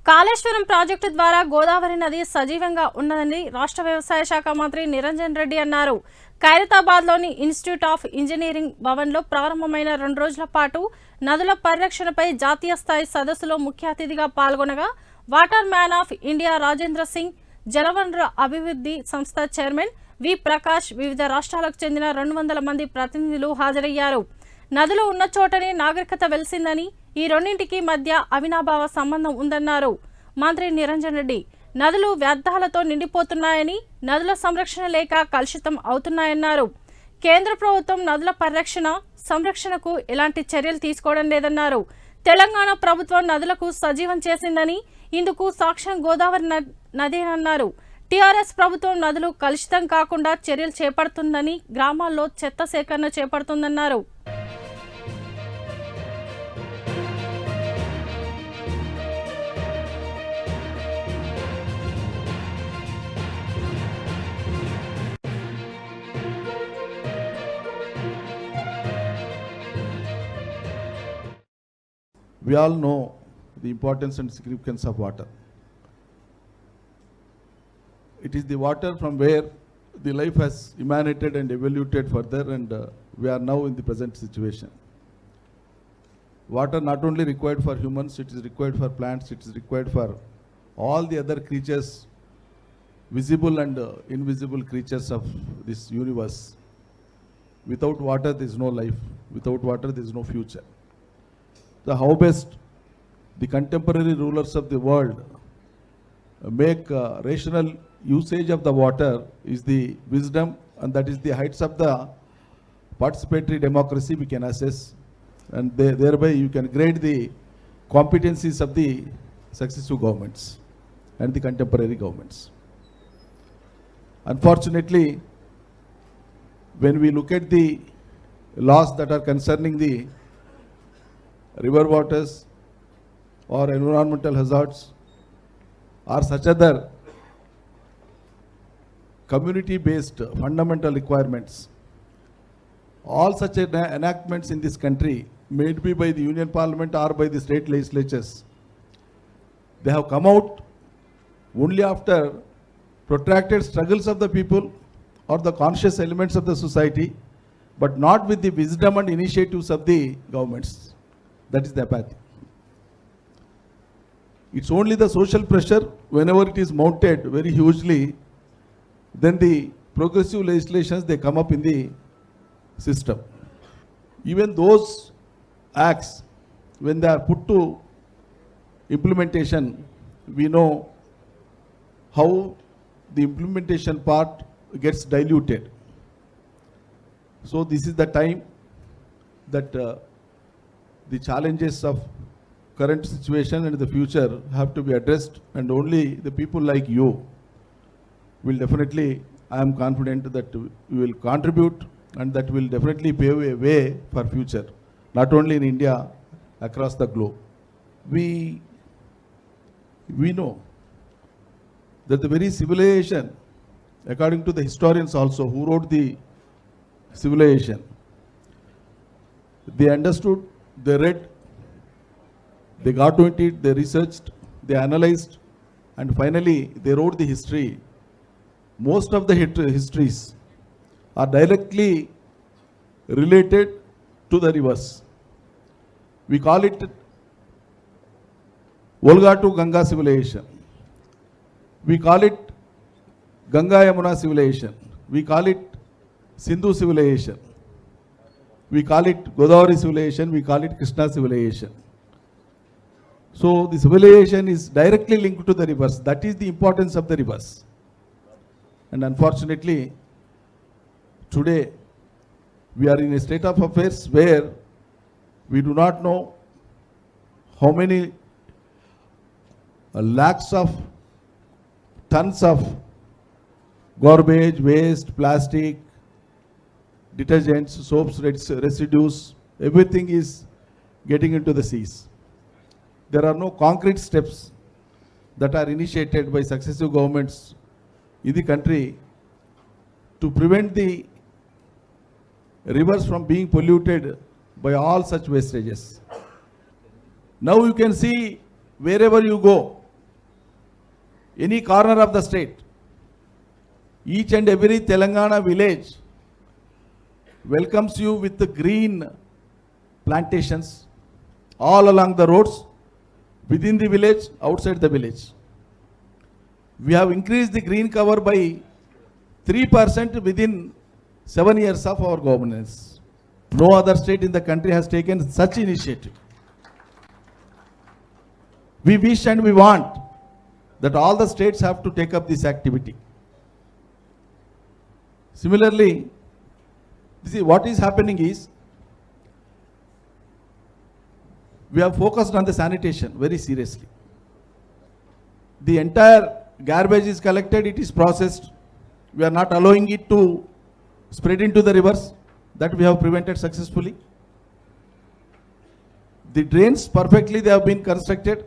Kaleshwaram project ద్వారా గోదావరి నది సజీవంగా ఉన్నదని రాష్ట్ర వ్యవసాయ శాఖ మంత్రి నిరంజన్ రెడ్డి అన్నారు. ఖైరతాబాద్లోని ఇన్స్టిట్యూట్ ఆఫ్ ఇంజనీరింగ్ భవన్లో ప్రారంభమైన 2 రోజుల పాటు నదుల పరిరక్షణపై జాతీయ స్థాయి సదస్సులో ముఖ్య అతిథిగా పాల్గొనగా water man of India Rajendra Singh, జలవనరుల అభివృద్ధి సంస్థ చైర్మన్ వి ప్రకాష్, వివిధ రాష్ట్రాలకు చెందిన 200 మంది ప్రతినిధులు హాజరయ్యారు. నదులు ఉన్న చోటనే నాగరికత వెలిసిందని, ఈ రెండింటికి మధ్య అవినాభావ సంబంధం ఉందన్నారు మంత్రి నిరంజన్ రెడ్డి. నదులు వ్యర్థాలతో నిండిపోతున్నాయని, నదుల సంరక్షణ లేక కలుషితం అవుతున్నాయన్నారు. కేంద్ర ప్రభుత్వం నదుల పరిరక్షణ, సంరక్షణకు ఎలాంటి చర్యలు తీసుకోవడం లేదన్నారు. తెలంగాణ ప్రభుత్వం నదులకు సజీవం చేసిందని, ఇందుకు సాక్ష్యం గోదావరి నదేనన్నారు. టీఆర్ఎస్ ప్రభుత్వం నదులు కలుషితం కాకుండా చర్యలు చేపడుతుందని, గ్రామాల్లో చెత్త సేకరణ చేపడుతుందన్నారు. We all know the importance and significance of water. It is the water from where the life has emanated and evoluted further, and we are now in the present situation. Water not only required for humans, it is required for plants, it is required for all the other creatures, visible and invisible creatures of this universe. Without water there is no life, without water there is no future. So how best the contemporary rulers of the world make rational usage of the water is the wisdom, and that is the heights of the participatory democracy we can assess, and thereby you can grade the competencies of the successive governments and the contemporary governments. Unfortunately, when we look at the laws that are concerning the river waters or environmental hazards or such other community-based fundamental requirements, all such enactments in this country, may it be by the Union Parliament or by the state legislatures, they have come out only after protracted struggles of the people or the conscious elements of the society, but not with the wisdom and initiatives of the governments. That is the apathy. It's only the social pressure whenever it is mounted very hugely, then the progressive legislations they come up in the system. Even those acts, when they are put to implementation, we know how the implementation part gets diluted. So this is the time that the challenges of current situation and the future have to be addressed, and only the people like you will definitely, I am confident that you will contribute, and that will definitely pave a way for future, not only in India, across the globe. We know that the very civilization, according to the historians also who wrote the civilization, they understood, they read, they got into it, they researched, they analyzed, and finally they wrote the history. Most of the histories are directly related to the rivers. We call it Volga to Ganga civilization. We call it Ganga Yamuna civilization. We call it Sindhu civilization. We call it Godavari civilization. We call it Krishna civilization. So the civilization is directly linked to the rivers. That is the importance of the rivers. And unfortunately, today we are in a state of affairs where we do not know how many lakhs of tons of garbage, waste, plastic, detergents, soaps, residues, everything is getting into the seas. There are no concrete steps that are initiated by successive governments in the country to prevent the rivers from being polluted by all such wastages. Now you can see wherever you go, any corner of the state, each and every Telangana village welcomes you with the green plantations all along the roads, within the village, outside the village. We have increased the green cover by 3% within 7 years of our governance. No other state in the country has taken such initiative. We wish and we want that all the states have to take up this activity. Similarly, see what is happening is, we have focused on the sanitation very seriously. The entire garbage is collected, it is processed. We are not allowing it to spread into the rivers. That we have prevented successfully. The drains perfectly they have been constructed.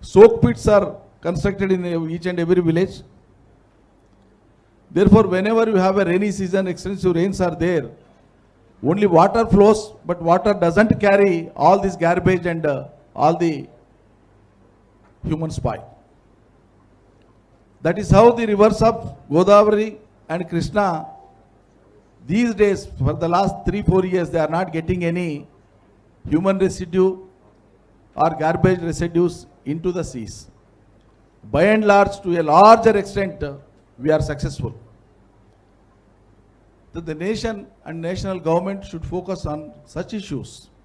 Soak pits are constructed in each and every village. Therefore, whenever you have a rainy season, extensive rains are there, only water flows, but water doesn't carry all this garbage and all the human spoil. That is how the rivers of Godavari and Krishna, these days, for the last 3-4 years, they are not getting any human residue or garbage residues into the seas. By and large, to a larger extent, we are successful. That the nation and national government should focus on such issues